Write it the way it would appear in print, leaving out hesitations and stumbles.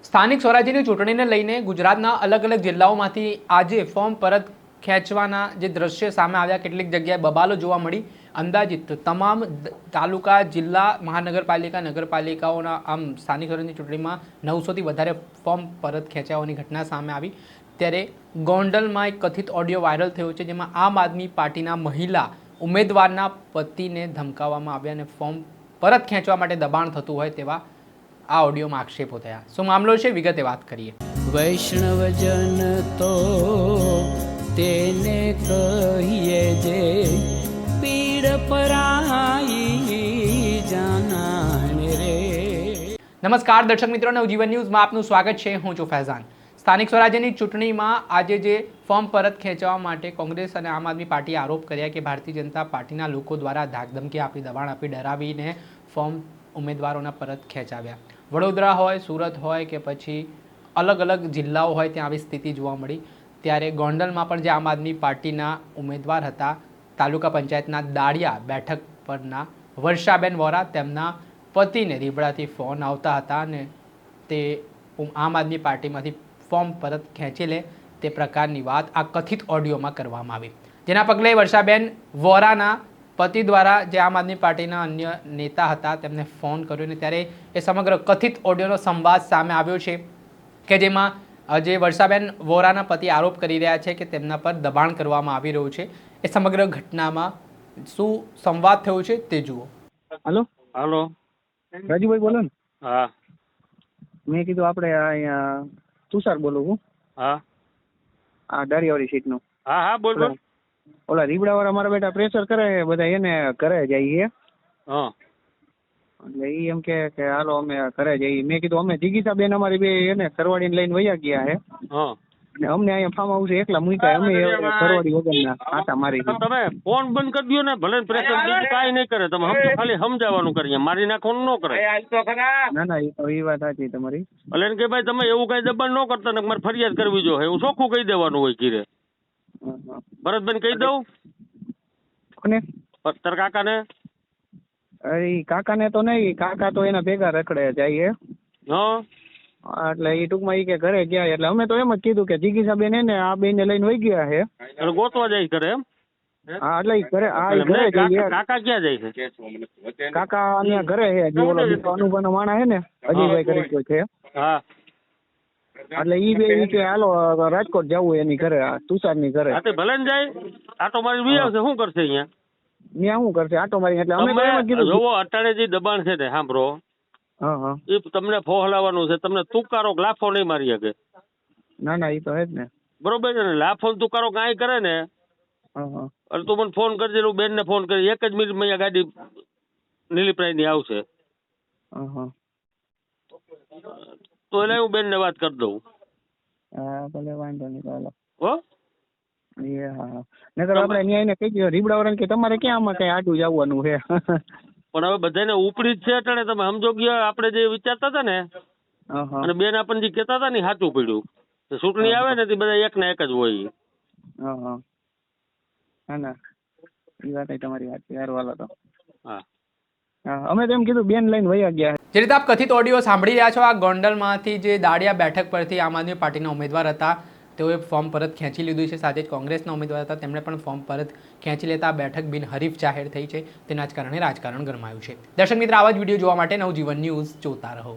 સ્થાનિક સ્વરાજ્યની ચૂંટણીને લઈને ગુજરાતના અલગ અલગ જિલ્લાઓમાંથી આજે ફોર્મ પરત ખેંચવાના જે દ્રશ્ય સામે આવ્યા, કેટલીક જગ્યાએ બબાલો જોવા મળી. અંદાજિત તમામ તાલુકા, જિલ્લા, મહાનગરપાલિકા, નગરપાલિકાઓના આમ સ્થાનિક સ્વરાજ્યની ચૂંટણીમાં 900થી વધારે ફોર્મ પરત ખેંચાવાની ઘટના સામે આવી. ત્યારે ગોંડલમાં એક કથિત ઓડિયો વાયરલ થયો છે, જેમાં આમ આદમી પાર્ટીના મહિલા ઉમેદવારના પતિને ધમકાવવામાં આવ્યા અને ફોર્મ પરત ખેંચવા માટે દબાણ થતું હોય તેવા આ ઓડિયોમાં આક્ષેપો થયા. શું મામલો છે, વિગતે વાત કરીએ. વૈષ્ણવજન તો તેને કહીએ જે પીડ પરાઈ જાનાને રે. નમસ્કાર દર્શક મિત્રો, નવજીવન ન્યૂઝમાં આપનું સ્વાગત છે. હું છું ફૈઝાન. સ્થાનિક સ્વરાજ્યની ચૂંટણીમાં આજે જે ફોર્મ પરત ખેંચવા માટે કોંગ્રેસ અને આમ આદમી પાર્ટીએ આરોપ કર્યા કે ભારતીય જનતા પાર્ટીના લોકો દ્વારા ધાકધમકી આપી, દબાણ આપી, ડરાવીને ફોર્મ ઉમેદવારોના પરત ખેંચાવ્યા. વડોદરા હોય, સુરત હોય કે પછી અલગ અલગ જિલ્લાઓ હોય, ત્યાં આવી સ્થિતિ જોવા મળી. ત્યારે ગોંડલમાં પણ જે આમ આદમી પાર્ટીના ઉમેદવાર હતા, તાલુકા પંચાયતના દાળિયા બેઠક પરના વર્ષાબેન વોરા, તેમના પતિને રીબડાથી ફોન આવતા હતા અને તે આમ આદમી પાર્ટીમાંથી ફોર્મ પરત ખેંચી લે તે પ્રકારની વાત આ કથિત ઓડિયોમાં કરવામાં આવી. જેના પગલે વર્ષાબેન વોરાના પતિ દ્વારા જે આમ આદમી પાર્ટીના અન્ય નેતા હતા તેમને ફોન કર્યો અને ત્યારે એ સમગ્ર કથિત ઓડિયોનો સંવાદ સામે આવ્યો છે કે જેમાં જે વર્ષાબેન વોરાના પતિ આરોપ કરી રહ્યા છે કે તેમના પર દબાણ કરવામાં આવી રહ્યું છે. એ સમગ્ર ઘટનામાં શું સંવાદ થયો છે તે જુઓ. હલો હાલો, રાજુભાઈ બોલો ને. હા મેં કીધું આપણે અહીંયા તુષાર બોલું છું, હા આ દારિયાવાડી સીટનું. હા હા બોલ બોલ. ઓલા રીબડાવાળા મારા બેટા પ્રેશર કરે બધા, એને ઘરે જઈએ હા એટલે એ એમ કે હાલો અમે ઘરે જઈએ. મેં કીધું અમે જીગીસાબેન અમારી બે એને કરવાડીને લઈને વયા ગયા છે હા અને અમને અહીંયા ફાર્મ હાઉસ એકલા મૂક્યા, અમે કરવાડી વગરના આટા મારી. તમે ફોન બંધ કરી દો ને, ભલે પ્રેશર બીજું કાંઈ નહીં કરે. તમે ખાલી સમજાવવાનું કરીએ, મારી નાખવાનું ન કરે. ના ના એ વાત સાચી તમારી. એટલે કે ભાઈ તમે એવું કઈ દબાણ ન કરતા ને મારે ફરિયાદ કરવી જોઈએ, એવું ચોખ્ખું કહી દેવાનું હોય ઘીરે. ભરતબેન કહી દઉં કોને? તાર કાકાને? અરે કાકાને તો નહીં, કાકા તો એના ભેગા રખડે જાય. હા એટલે એ ટૂંકમાં એ કે ઘરે ગયા એટલે અમે તો એમ જ કીધું કે જીગીસાબેન એને આ બેન લઈને વહી ગયા છે. એટલે ગોતવા જાય કરે એમ? હા એટલે ઈ ઘરે ઘરે જઈએ. કાકા ક્યાં જાય છે? કાકા અહીંયા ઘરે છે, જે ઓલો અનુભવનો માણસ છે ને, અજયભાઈ કરી કોઈ છે. હા એટલે ઈ બે ઈ કે હાલો રાજકોટ જવું એની ઘરે, તુષારની ઘરે. હા તે ભલે ને જાય, આટો મારી બી આવશે. શું કરશે અહીંયા? ત્યાં શું કરશે આટો મારી? એટલે અમે તો એમ જ કીધું. જોવો અટાણે જે દબાણ છે ને, સાંભળો, હા હા એ તમને ફોહલાવાનું છે. તમને તુકારો લાફો નહીં મારી શકે. ના ના એ તો હે જ ને. બરોબર છે ને? લાફો ને તુકારો કાંઈ કરે ને, હા હા એટલે તું મને ફોન કરજે, હું બેન ને ફોન કરી, એક જ મિનિટમાં અહીંયા ગાડી નીલીપ્રાય ની આવશે. હા હા તો એટલે હું બેન ને વાત કરી દઉં. હા ભલે વાંધો નહીં ચાલો. હો એ હા હા નકર આપણે ન્યાય ને કહી દો રીબડાવાળાને કે તમારે ક્યાં આમાં કઈ આટું જવાનું છે. પણ હવે બધાને ઉપડી જ છે અટાણે. તમે સમજો ગયા આપણે જે વિચારતા હતા ને, હા હા અને બેન આપણને જે કહેતા હતા ને સાચું પડ્યું. ચૂંટણી આવે ને તે બધા એક ને એક જ હોય. હા હા ના ના એ વાત તમારી વાત છે. હાલો તો હા હા અમે તો એમ કીધું બેન લઈને વયા ગયા. જે રીતે આપ કથિત ઓડિયો સાંભળી રહ્યા છો, આ ગોંડલમાંથી જે દાળિયા બેઠક પરથી આમ આદમી પાર્ટીના ઉમેદવાર હતા તેઓએ ફોર્મ પરત ખેંચી લીધું છે. સાથે જ કોંગ્રેસના ઉમેદવાર હતા, તેમણે પણ ફોર્મ પરત ખેંચી લેતા આ બેઠક બિનહરીફ જાહેર થઈ છે. તેના જ કારણે રાજકારણ ગરમાયું છે. દર્શક મિત્ર, આવા જ વિડીયો જોવા માટે નવજીવન ન્યૂઝ જોતા રહો.